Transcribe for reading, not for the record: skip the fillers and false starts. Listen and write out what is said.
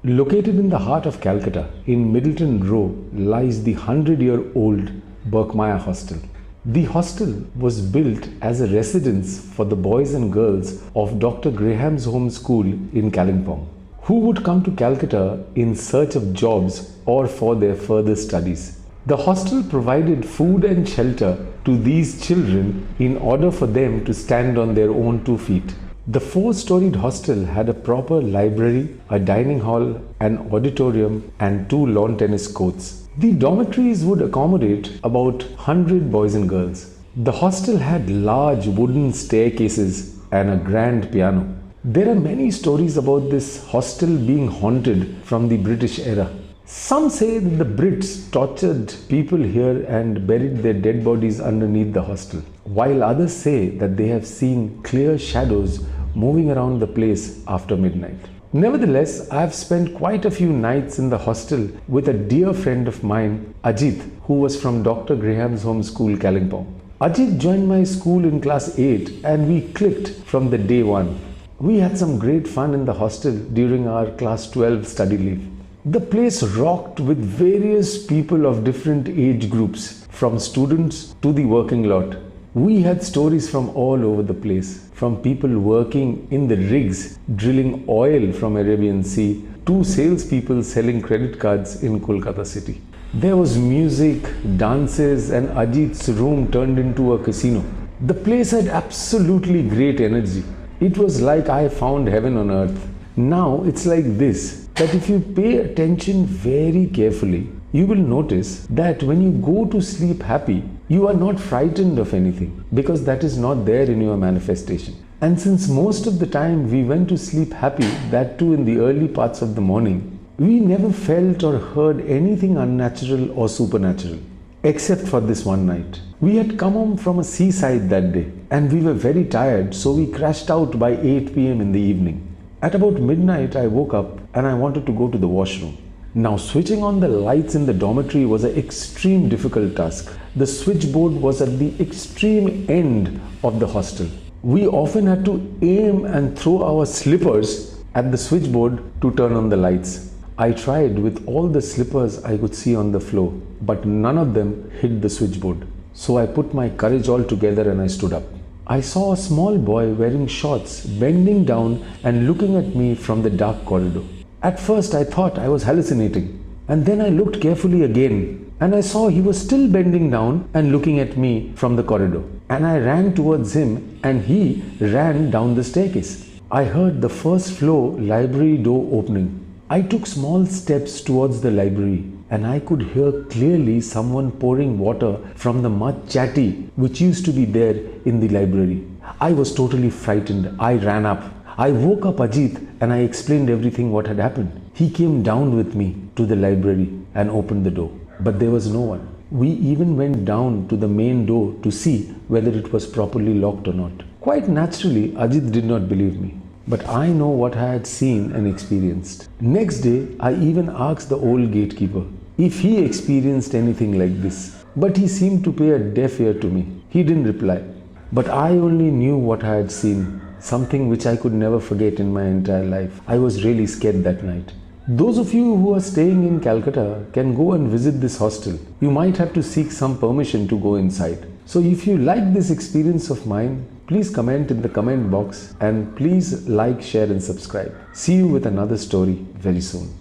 Located in the heart of Calcutta, in Middleton Row, lies the 100-year-old Berkmaya Hostel. The hostel was built as a residence for the boys and girls of Dr. Graham's Home School in Kalimpong, who would come to Calcutta in search of jobs or for their further studies. The hostel provided food and shelter to these children in order for them to stand on their own 2 feet. The 4-storied hostel had a proper library, a dining hall, an auditorium, and 2 lawn tennis courts. The dormitories would accommodate about 100 boys and girls. The hostel had large wooden staircases and a grand piano. There are many stories about this hostel being haunted from the British era. Some say that the Brits tortured people here and buried their dead bodies underneath the hostel, while others say that they have seen clear shadows moving around the place after midnight. Nevertheless, I have spent quite a few nights in the hostel with a dear friend of mine, Ajit, who was from Dr. Graham's Home School, Kalimpong. Ajit joined my school in class 8 and we clicked from the day one. We had some great fun in the hostel during our class 12 study leave. The place rocked with various people of different age groups, from students to the working lot. We had stories from all over the place, from people working in the rigs drilling oil from Arabian Sea to salespeople selling credit cards in Kolkata city. There was music, dances, and Ajit's room turned into a casino. The place had absolutely great energy. It was like I found heaven on earth. Now it's like this, that if you pay attention very carefully, you will notice that when you go to sleep happy, you are not frightened of anything, because that is not there in your manifestation. And since most of the time we went to sleep happy, that too in the early parts of the morning, we never felt or heard anything unnatural or supernatural, except for this one night. We had come home from a seaside that day and we were very tired, so we crashed out by 8 p.m. in the evening. At about midnight, I woke up and I wanted to go to the washroom. Now, switching on the lights in the dormitory was an extreme difficult task. The switchboard was at the extreme end of the hostel. We often had to aim and throw our slippers at the switchboard to turn on the lights. I tried with all the slippers I could see on the floor, but none of them hit the switchboard. So I put my courage all together and I stood up. I saw a small boy wearing shorts bending down and looking at me from the dark corridor. At first I thought I was hallucinating, and then I looked carefully again and I saw he was still bending down and looking at me from the corridor. And I ran towards him and he ran down the staircase. I heard the first floor library door opening. I took small steps towards the library and I could hear clearly someone pouring water from the mud chatty which used to be there in the library. I was totally frightened. I ran up. I woke up Ajit and I explained everything what had happened. He came down with me to the library and opened the door. But there was no one. We even went down to the main door to see whether it was properly locked or not. Quite naturally, Ajit did not believe me. But I know what I had seen and experienced. Next day, I even asked the old gatekeeper if he experienced anything like this. But he seemed to pay a deaf ear to me. He didn't reply. But I only knew what I had seen, something which I could never forget in my entire life. I was really scared that night. Those of you who are staying in Calcutta can go and visit this hostel. You might have to seek some permission to go inside. So if you like this experience of mine, please comment in the comment box and please like, share and subscribe. See you with another story very soon.